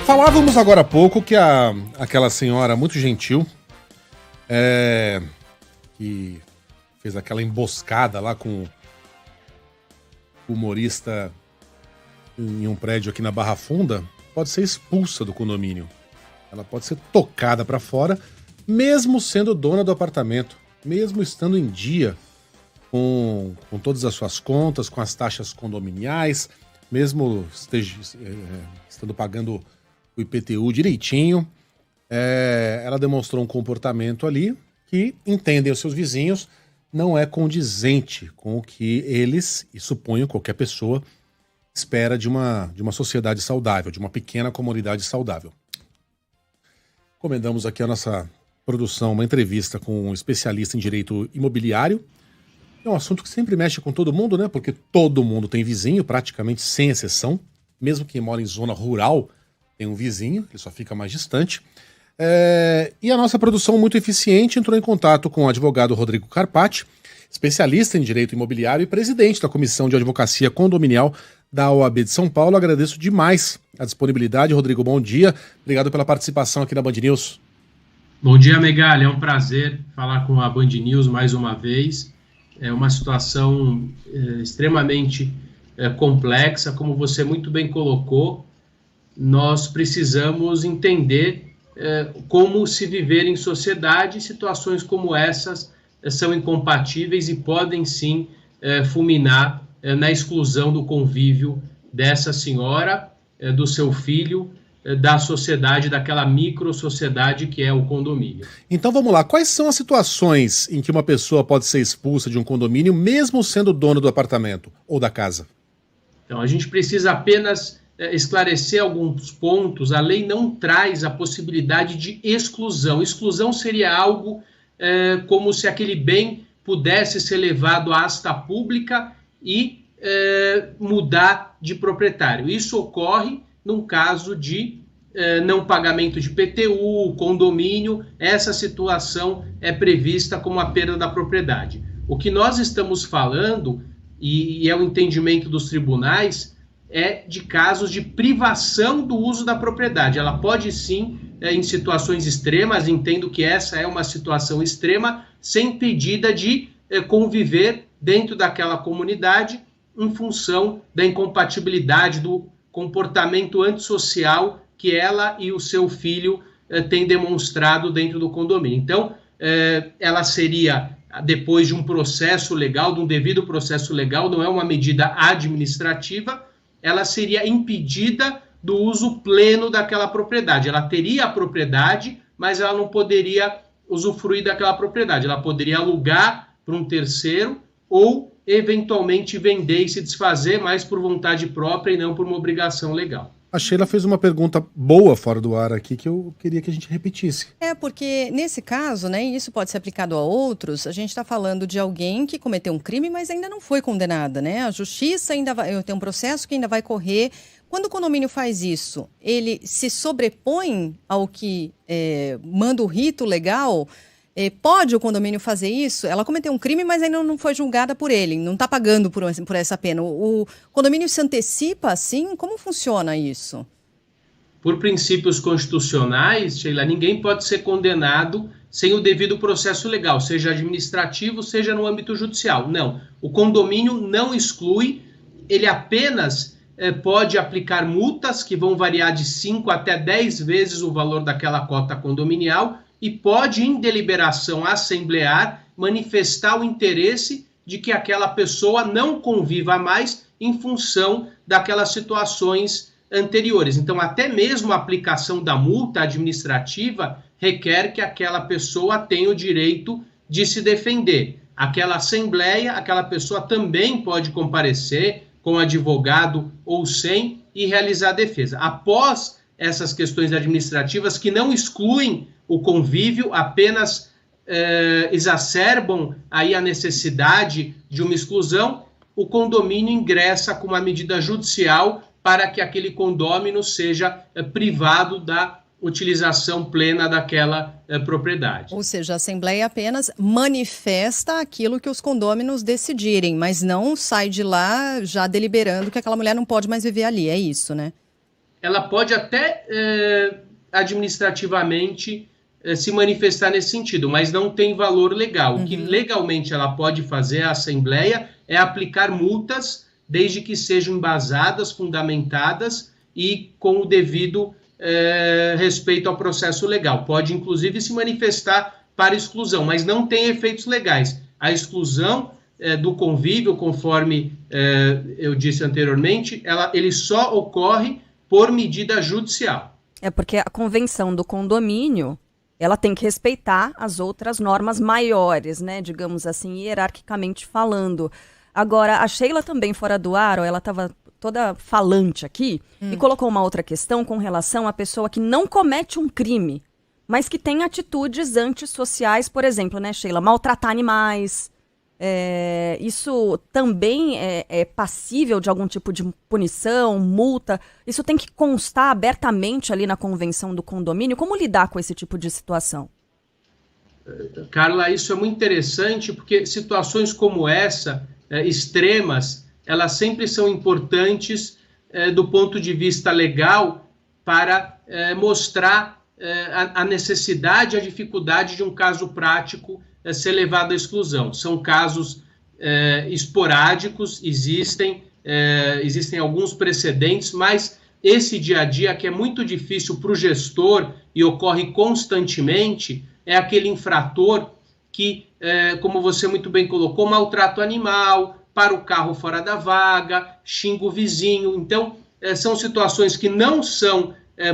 Falávamos agora há pouco que aquela senhora muito gentil, que fez aquela emboscada lá com o humorista em um prédio aqui na Barra Funda, pode ser expulsa do condomínio. Ela pode ser tocada para fora, mesmo sendo dona do apartamento, mesmo estando em dia com todas as suas contas, com as taxas condominiais, mesmo estando pagando o IPTU direitinho. Ela demonstrou um comportamento ali que, entendem os seus vizinhos, não é condizente com o que eles, e suponho qualquer pessoa, espera de uma sociedade saudável, de uma pequena comunidade saudável. Encomendamos aqui a nossa produção, uma entrevista com um especialista em direito imobiliário. É um assunto que sempre mexe com todo mundo, né? Porque todo mundo tem vizinho, praticamente sem exceção. Mesmo quem mora em zona rural tem um vizinho, ele só fica mais distante. E a nossa produção muito eficiente entrou em contato com o advogado Rodrigo Carpati, especialista em direito imobiliário e presidente da Comissão de Advocacia Condominial da OAB de São Paulo. Agradeço demais a disponibilidade. Rodrigo, bom dia. Obrigado pela participação aqui na Band News. Bom dia, Megali. É um prazer falar com a Band News mais uma vez. É uma situação extremamente complexa, como você muito bem colocou. Nós precisamos entender como se viver em sociedade. Situações como essas são incompatíveis e podem sim fulminar na exclusão do convívio dessa senhora, do seu filho, da sociedade, daquela micro-sociedade que é o condomínio. Então vamos lá, quais são as situações em que uma pessoa pode ser expulsa de um condomínio, mesmo sendo dono do apartamento ou da casa? Então a gente precisa apenas esclarecer alguns pontos. A lei não traz a possibilidade de exclusão. Exclusão seria algo como se aquele bem pudesse ser levado à asta pública e mudar de proprietário. Isso ocorre num caso de não pagamento de IPTU, condomínio. Essa situação é prevista como a perda da propriedade. O que nós estamos falando, e é o entendimento dos tribunais, é de casos de privação do uso da propriedade. Ela pode sim, em situações extremas, entendo que essa é uma situação extrema, ser impedida de conviver dentro daquela comunidade em função da incompatibilidade do comportamento antissocial que ela e o seu filho têm demonstrado dentro do condomínio. Então, ela seria, depois de um processo legal, de um devido processo legal, não é uma medida administrativa, ela seria impedida do uso pleno daquela propriedade. Ela teria a propriedade, mas ela não poderia usufruir daquela propriedade. Ela poderia alugar para um terceiro ou, eventualmente, vender e se desfazer, mas por vontade própria e não por uma obrigação legal. A Sheila fez uma pergunta boa fora do ar aqui que eu queria que a gente repetisse. Porque nesse caso, né, e isso pode ser aplicado a outros, a gente está falando de alguém que cometeu um crime, mas ainda não foi condenada, né? A justiça ainda vai, tem um processo que ainda vai correr. Quando o condomínio faz isso, ele se sobrepõe ao que manda o rito legal? Pode o condomínio fazer isso? Ela cometeu um crime, mas ainda não foi julgada por ele, não está pagando por essa pena. O condomínio se antecipa assim? Como funciona isso? Por princípios constitucionais, Sheila, ninguém pode ser condenado sem o devido processo legal, seja administrativo, seja no âmbito judicial. Não, o condomínio não exclui, ele apenas pode aplicar multas que vão variar de 5 até 10 vezes o valor daquela cota condominial, e pode, em deliberação assemblear, manifestar o interesse de que aquela pessoa não conviva mais em função daquelas situações anteriores. Então, até mesmo a aplicação da multa administrativa requer que aquela pessoa tenha o direito de se defender. Aquela assembleia, aquela pessoa também pode comparecer com advogado ou sem e realizar a defesa. Após essas questões administrativas que não excluem o convívio, apenas exacerbam aí a necessidade de uma exclusão, o condomínio ingressa com uma medida judicial para que aquele condômino seja privado da utilização plena daquela propriedade. Ou seja, a Assembleia apenas manifesta aquilo que os condôminos decidirem, mas não sai de lá já deliberando que aquela mulher não pode mais viver ali, é isso, né? ela pode até administrativamente se manifestar nesse sentido, mas não tem valor legal. O que legalmente ela pode fazer, a Assembleia, é aplicar multas, desde que sejam embasadas, fundamentadas e com o devido respeito ao processo legal. Pode, inclusive, se manifestar para exclusão, mas não tem efeitos legais. A exclusão do convívio, conforme eu disse anteriormente, ele só ocorre por medida judicial. É porque a convenção do condomínio, ela tem que respeitar as outras normas maiores, né, digamos assim, hierarquicamente falando. Agora, a Sheila também, fora do ar, ela estava toda falante aqui, e colocou uma outra questão com relação à pessoa que não comete um crime, mas que tem atitudes antissociais, por exemplo, né, Sheila, maltratar animais. Isso também é passível de algum tipo de punição, multa? Isso tem que constar abertamente ali na convenção do condomínio? Como lidar com esse tipo de situação? Carla, isso é muito interessante, porque situações como essa, extremas, elas sempre são importantes do ponto de vista legal para mostrar a necessidade, a dificuldade de um caso prático ser levado à exclusão. São casos esporádicos, existem alguns precedentes, mas esse dia a dia que é muito difícil para o gestor e ocorre constantemente, é aquele infrator que, como você muito bem colocou, maltrata o animal, para o carro fora da vaga, xinga o vizinho. Então, são situações que não são,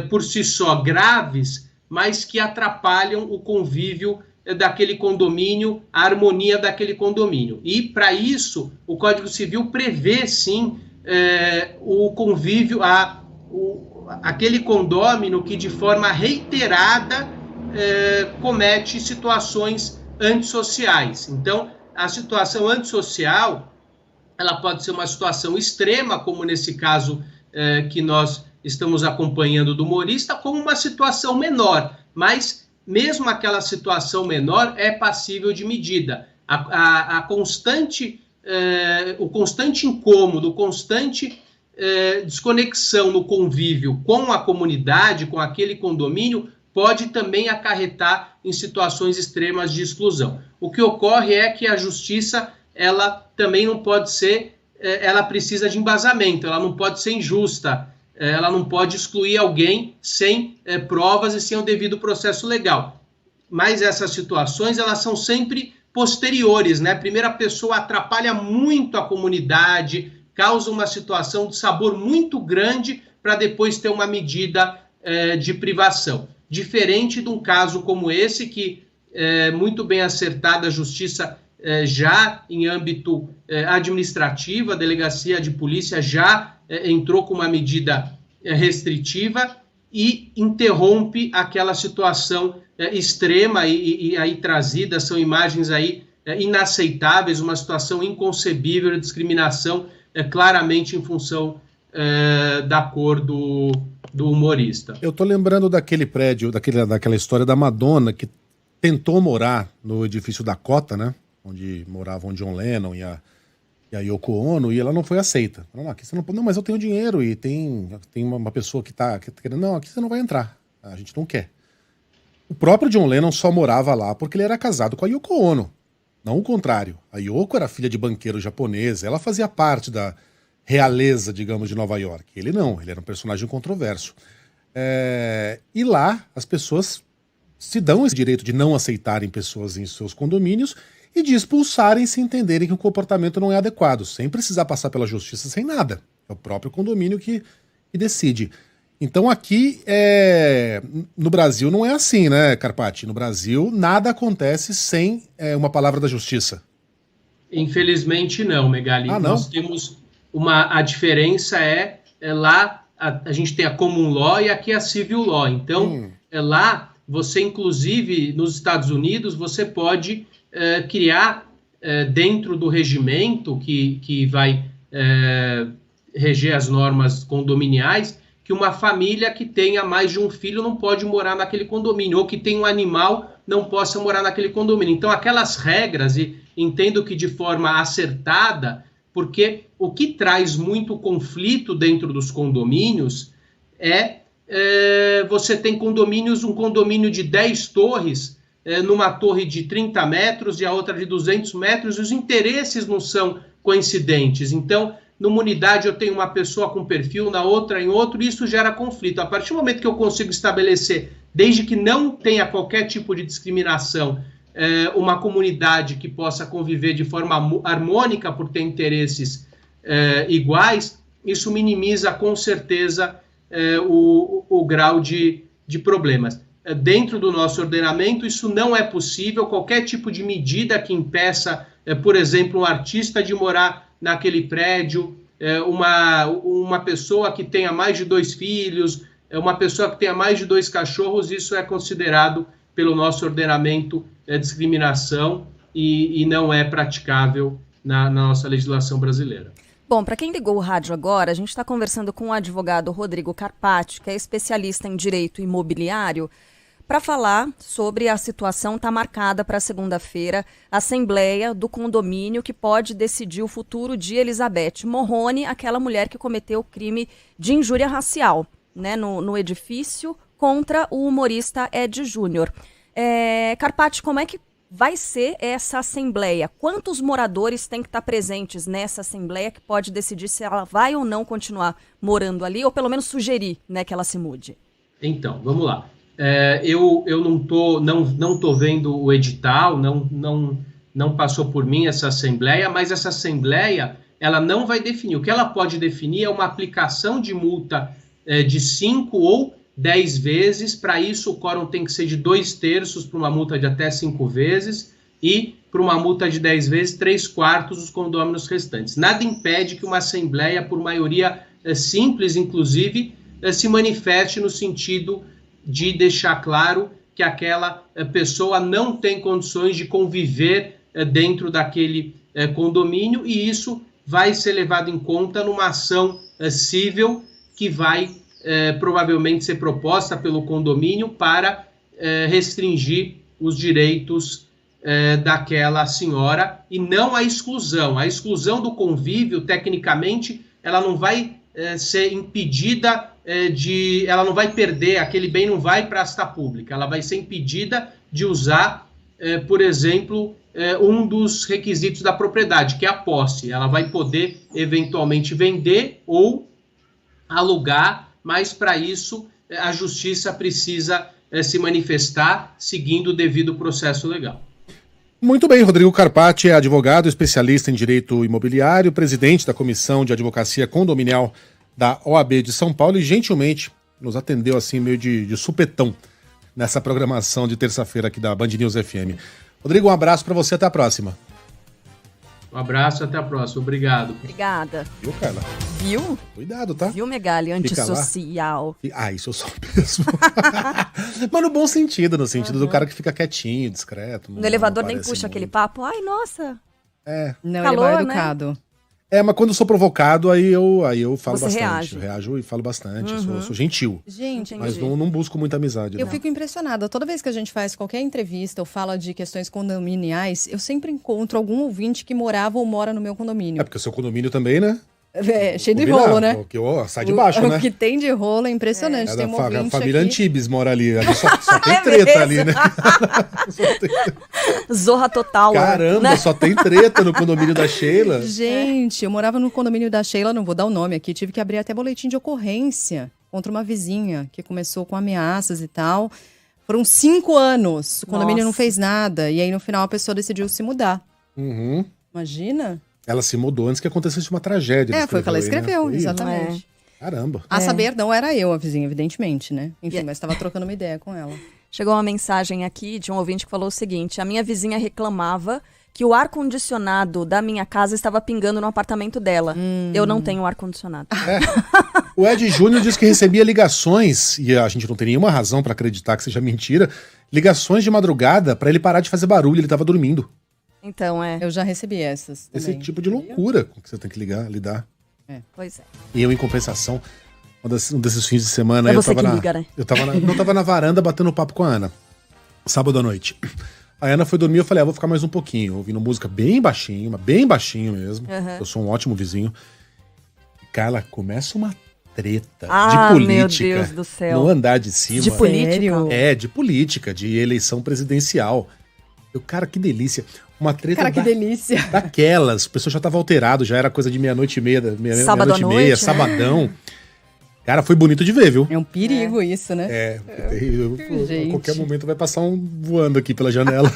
por si só, graves, mas que atrapalham o convívio daquele condomínio, a harmonia daquele condomínio. E, para isso, o Código Civil prevê, sim, o convívio, aquele condômino que, de forma reiterada, comete situações antissociais. Então, a situação antissocial, ela pode ser uma situação extrema, como nesse caso que nós estamos acompanhando do humorista, como uma situação menor, mas mesmo aquela situação menor é passível de medida. O constante incômodo, constante desconexão no convívio com a comunidade, com aquele condomínio, pode também acarretar em situações extremas de exclusão. O que ocorre é que a justiça, ela também não pode ser, ela precisa de embasamento, ela não pode ser injusta, ela não pode excluir alguém sem provas e sem o devido processo legal. Mas essas situações, elas são sempre posteriores, né? A primeira pessoa atrapalha muito a comunidade, causa uma situação de sabor muito grande para depois ter uma medida de privação. Diferente de um caso como esse, que muito bem acertada a justiça já em âmbito administrativo, a delegacia de polícia já entrou com uma medida restritiva e interrompe aquela situação extrema e aí trazida, são imagens aí inaceitáveis, uma situação inconcebível de discriminação claramente em função da cor do humorista. Eu tô lembrando daquele prédio, daquela história da Madonna, que tentou morar no edifício Dakota, né? Onde moravam John Lennon e a Yoko Ono, e ela não foi aceita. Não, aqui você não, mas eu tenho dinheiro e tem uma pessoa que tá querendo, não, aqui você não vai entrar, a gente não quer. O próprio John Lennon só morava lá porque ele era casado com a Yoko Ono, não o contrário. A Yoko era filha de banqueiro japonês, ela fazia parte da realeza, digamos, de Nova York. Ele não, ele era um personagem controverso. E lá as pessoas se dão esse direito de não aceitarem pessoas em seus condomínios e de expulsarem se entenderem que o comportamento não é adequado, sem precisar passar pela justiça, sem nada. É o próprio condomínio que decide. Então aqui, no Brasil, não é assim, né, Carpati? No Brasil, nada acontece sem uma palavra da justiça. Infelizmente não, Megali. Não? Nós temos a diferença lá a gente tem a common law e aqui a civil law. Então, lá você, inclusive, nos Estados Unidos, você pode criar dentro do regimento que vai reger as normas condominiais, que uma família que tenha mais de um filho não pode morar naquele condomínio, ou que tenha um animal não possa morar naquele condomínio. Então, aquelas regras, e entendo que de forma acertada, porque o que traz muito conflito dentro dos condomínios você tem condomínios, um condomínio de 10 torres, numa torre de 30 metros e a outra de 200 metros, e os interesses não são coincidentes. Então, numa unidade eu tenho uma pessoa com perfil, na outra em outro, e isso gera conflito. A partir do momento que eu consigo estabelecer, desde que não tenha qualquer tipo de discriminação, uma comunidade que possa conviver de forma harmônica por ter interesses iguais, isso minimiza com certeza o grau de problemas. Dentro do nosso ordenamento, isso não é possível. Qualquer tipo de medida que impeça, por exemplo, um artista de morar naquele prédio, uma pessoa que tenha mais de 2 filhos, uma pessoa que tenha mais de 2 cachorros, isso é considerado pelo nosso ordenamento discriminação e não é praticável na nossa legislação brasileira. Bom, para quem ligou o rádio agora, a gente está conversando com o advogado Rodrigo Carpati, que é especialista em direito imobiliário, para falar sobre a situação. Está marcada para segunda-feira a assembleia do condomínio que pode decidir o futuro de Elizabeth Morrone, aquela mulher que cometeu o crime de injúria racial, né, no edifício contra o humorista Ed Júnior. Carpati, como é que vai ser essa assembleia? Quantos moradores têm que estar presentes nessa assembleia que pode decidir se ela vai ou não continuar morando ali, ou pelo menos sugerir, né, que ela se mude? Então, vamos lá. Eu não tô vendo o edital, não passou por mim essa assembleia, mas essa assembleia ela não vai definir. O que ela pode definir é uma aplicação de multa de 5 ou 10 vezes. Para isso, o quórum tem que ser de 2/3 para uma multa de até 5 vezes e para uma multa de 10 vezes, 3/4 dos condôminos restantes. Nada impede que uma assembleia, por maioria simples, inclusive, se manifeste no sentido de deixar claro que aquela pessoa não tem condições de conviver dentro daquele condomínio, e isso vai ser levado em conta numa ação civil que vai provavelmente ser proposta pelo condomínio para restringir os direitos daquela senhora, e não a exclusão. A exclusão do convívio, tecnicamente, ela não vai ser impedida ela não vai perder, aquele bem não vai para a asta pública, ela vai ser impedida de usar, por exemplo, um dos requisitos da propriedade, que é a posse. Ela vai poder, eventualmente, vender ou alugar, mas para isso a justiça precisa se manifestar seguindo o devido processo legal. Muito bem, Rodrigo Carpati é advogado, especialista em direito imobiliário, presidente da Comissão de Advocacia Condominial da OAB de São Paulo, e gentilmente nos atendeu assim meio de supetão nessa programação de terça-feira aqui da Band News FM. Rodrigo, um abraço para você, até a próxima. Um abraço, até a próxima. Obrigado. Obrigada. Viu, Carla? Viu? Cuidado, tá? Viu, Megali? Antissocial. Isso eu sou mesmo. Mas no bom sentido, no sentido do cara que fica quietinho, discreto. No elevador nem puxa aquele papo. Ai, nossa. Não, calor, ele é mal educado. Né? Mas quando eu sou provocado, aí eu falo Você bastante. reage. Eu reajo e falo bastante. Eu sou gentil. Gente, mas não busco muita amizade. Eu fico impressionada. Toda vez que a gente faz qualquer entrevista ou fala de questões condominiais, eu sempre encontro algum ouvinte que morava ou mora no meu condomínio. Porque o seu condomínio também, né? Cheio de rolo, né? Porque sai de baixo, né? O que tem de rolo é impressionante. Tem A família aqui. Antibes mora ali. Só tem treta ali, né? Zorra total. Caramba, né? Só tem treta no condomínio da Sheila. Gente, eu morava no condomínio da Sheila, não vou dar o nome aqui, tive que abrir até boletim de ocorrência contra uma vizinha que começou com ameaças e tal. Foram 5 anos, o condomínio não fez nada, e aí no final a pessoa decidiu se mudar. Uhum. Imagina? Ela se mudou antes que acontecesse uma tragédia. Foi o que ela escreveu, né? exatamente. Caramba. A saber, não era eu a vizinha, evidentemente, né? Enfim, mas estava trocando uma ideia com ela. Chegou uma mensagem aqui de um ouvinte que falou o seguinte: a minha vizinha reclamava que o ar-condicionado da minha casa estava pingando no apartamento dela. Eu não tenho ar-condicionado. O Ed Júnior disse que recebia ligações, e a gente não tem nenhuma razão para acreditar que seja mentira, ligações de madrugada para ele parar de fazer barulho, ele estava dormindo. Então, Eu já recebi essas também. Esse tipo de loucura com que você tem que lidar. Pois é. E eu, em compensação, um desses fins de semana... É você que liga, né? Eu tava na varanda batendo papo com a Ana, sábado à noite. A Ana foi dormir, eu falei, vou ficar mais um pouquinho, ouvindo música bem baixinho, mas bem baixinho mesmo. Eu sou um ótimo vizinho. E, cara, começa uma treta Ah, de política meu Deus do céu. no andar de cima. De política? Sério? De política, de eleição presidencial. Cara, que delícia. Uma treta Cara, que delícia. daquelas. O pessoal já tava alterado, já era coisa de meia-noite e meia, Sábado à meia-noite e noite, meia, né? sabadão. Cara, foi bonito de ver, viu? É um perigo isso, né? É terrível. A Gente. qualquer momento vai passar um voando aqui pela janela.